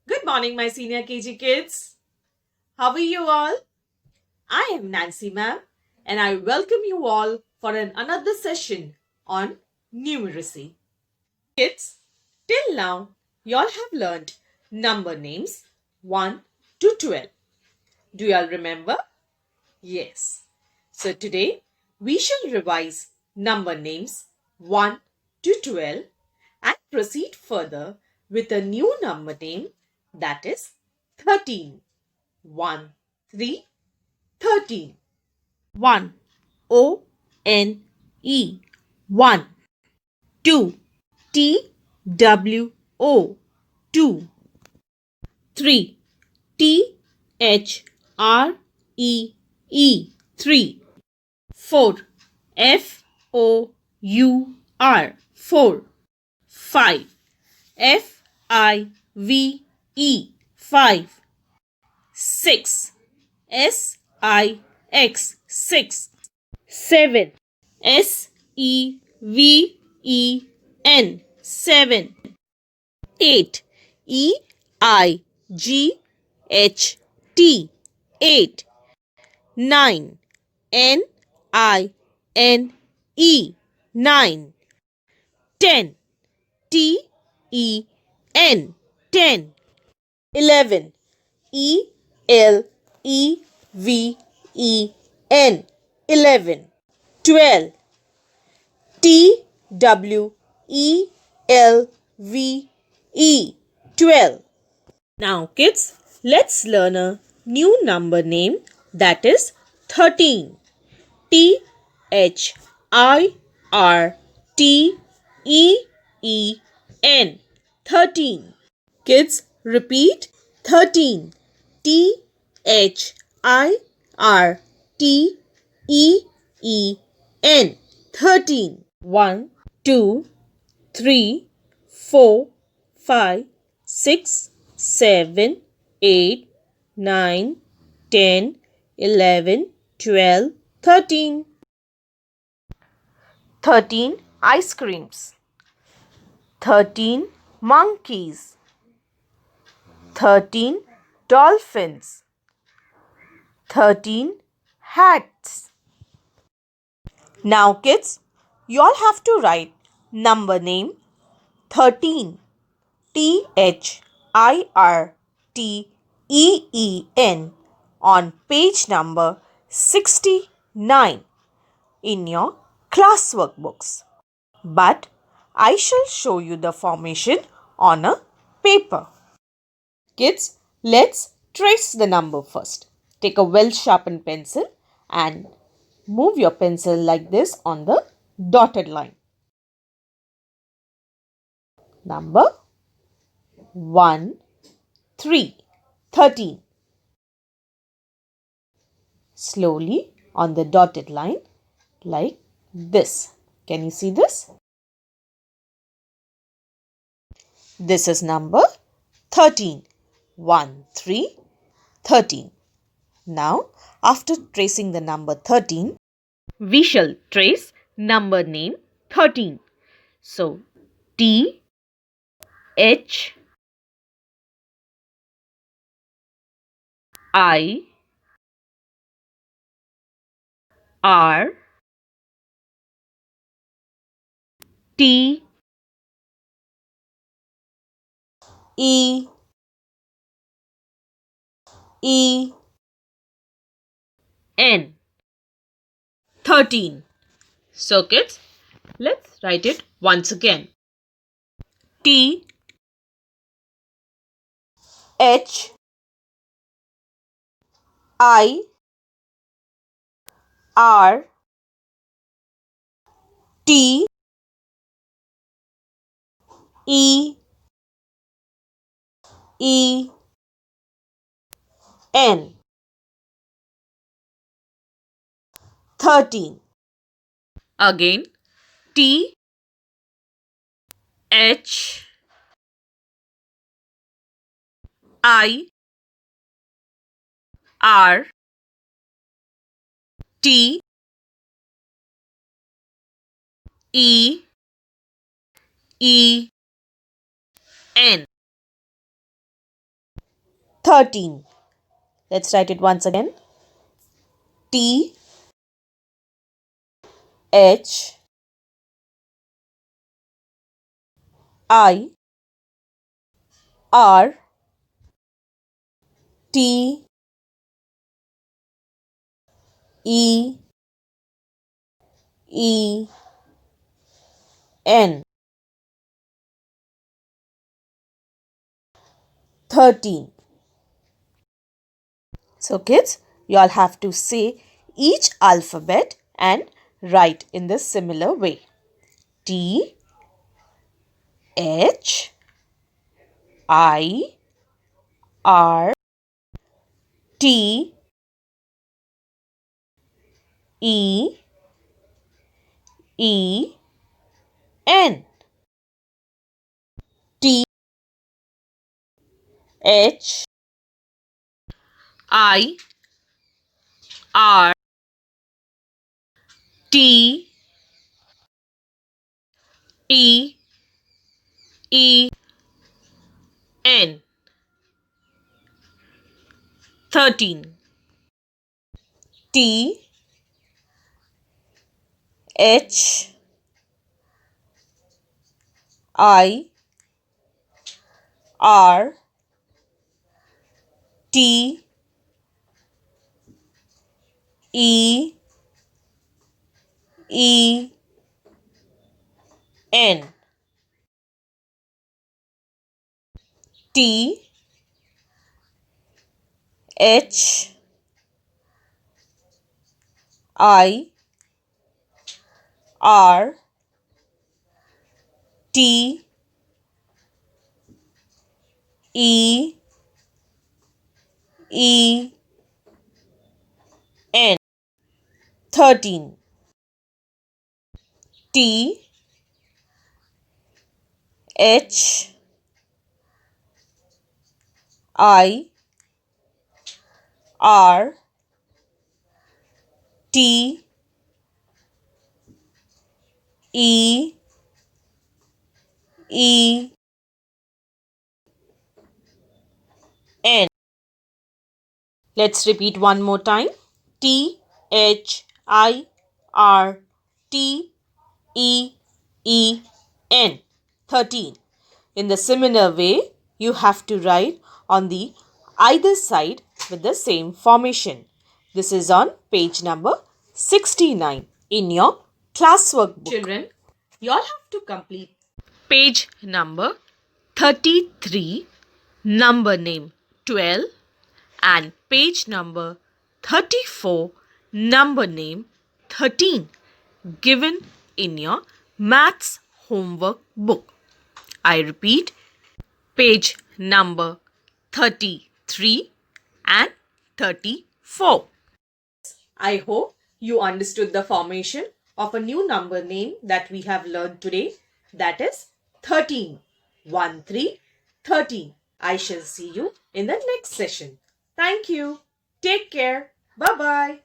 Good morning, my senior KG kids. How are you all? I am Nancy ma'am, and I welcome you all for another session on numeracy. Kids, till now, you all have learned number names 1 to 12. Do you all remember? Yes. So today, we shall revise number names 1 to 12 and proceed further with a new number name that is 13. 1, 3, 13. 1. O-N-E. 1. 2. T-W-O. 2. 3. T-H-R-E-E. 3. 4. F-O-U-R. 4. 5. F-I-V-E. 5. 6. S-I-X. 6. 7. S-E-V-E-N. 7. 8. E-I-G-H-T. 8. 9. N-I-N-E. 9. 10. T-E-N. 10. 11. E-L-E-V-E-N. 11. 12. T-W-E-L-V-E. 12. Now kids, let's learn a new number name that is 13. T-H-I-R-T-E-E-N. 13. Kids, repeat 13. T-H-I-R-T-E-E-N. 13. 1, 2, 3, 4, 5, 6, 7, 8, 9, 10, 11, 12, 13. 13 ice creams. 13 monkeys. 13 dolphins. 13 hats. Now kids, you all have to write number name 13. T-H-I-R-T-E-E-N on page number 69 in your classwork books. But I shall show you the formation on a paper. Kids, let's trace the number first. Take a well-sharpened pencil and move your pencil like this on the dotted line. Number 1, 3, 13. Slowly on the dotted line like this. Can you see this? This is number 13. 1, 3, 13. Now, after tracing the number 13, we shall trace number name 13. So, T, H, I, R, T, E, E, N. 13. So, kids, let's write it once again. T, H, I, R, T, E, E, N. 13. Again, T, H, I, R, T, E, E, N. 13. Let's write it once again. T H I R T E E N. 13. So kids, you all have to say each alphabet and write in the similar way. T H I R T E E N. T H I R T E E N. 13. T H I R T E E N. T H I R T E E N. 13. T H I R T E E N. Let's repeat one more time. T H I R T E E N. 13. In the similar way, you have to write on the either side with the same formation. This is on page number 69 in your classwork book. Children, you all have to complete page number 33, number name 12, and page number 34, number name 13, given in your maths homework book. I repeat, page number 33 and 34. I hope you understood the formation of a new number name that we have learned today. That is 13. 1, 3, 13. I shall see you in the next session. Thank you. Take care. Bye-bye.